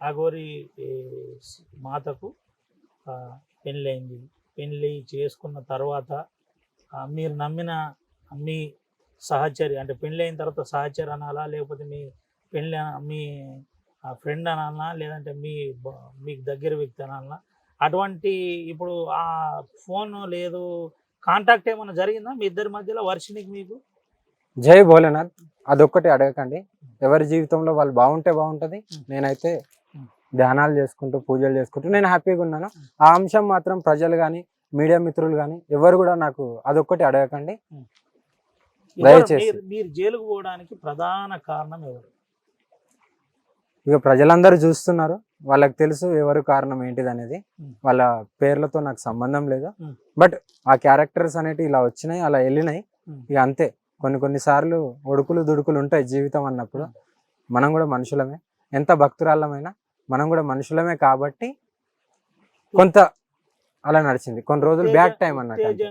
అఘోరి ఈ, మాతకు పెళ్ళయింది. పెళ్ళి చేసుకున్న తర్వాత మీరు నమ్మిన మీ సహచరి అంటే పెళ్ళి అయిన తర్వాత సహచరి అనాలా, లేకపోతే మీ పెళ్ళి మీ ఫ్రెండ్ అనాలనా, లేదంటే మీకు దగ్గర వ్యక్తి అనాలనా? అటువంటి ఇప్పుడు ఆ ఫోన్ లేదు, కాంటాక్ట్ ఏమైనా జరిగిందా మీ ఇద్దరి మధ్యలో, వర్షినికి మీకు? జై భోలేనాథ్. అదొక్కటి అడగకండి. ఎవరి జీవితంలో వాళ్ళు బాగుంటే బాగుంటుంది. నేనైతే ధ్యానాలు చేసుకుంటూ పూజలు చేసుకుంటూ నేను హ్యాపీగా ఉన్నాను. ఆ అంశం మాత్రం ప్రజలు కానీ మీడియా మిత్రులు కానీ ఎవరు కూడా నాకు అదొక్కటి అడగకండి దయచేసి. మీరు జైలుకు పోవడానికి ప్రధాన కారణం ఎవరు? ఇక ప్రజలందరూ చూస్తున్నారు, వాళ్ళకి తెలుసు ఎవరు కారణం ఏంటిది అనేది. వాళ్ళ పేర్లతో నాకు సంబంధం లేదు. బట్ ఆ క్యారెక్టర్స్ అనేటివి ఇలా వచ్చినాయి, అలా వెళ్ళినాయి. ఇక అంతే. కొన్ని సార్లు ఒడుకులు దుడుకులు ఉంటాయి జీవితం అన్నప్పుడు. మనం కూడా మనుషులమే, ఎంత భక్తురాళ్ళమైనా మనం కూడా మనుషులమే. కాబట్టి కొంత అలా నడిచింది. కొన్ని రోజులు బ్యాడ్ టైం అన్నట్టు.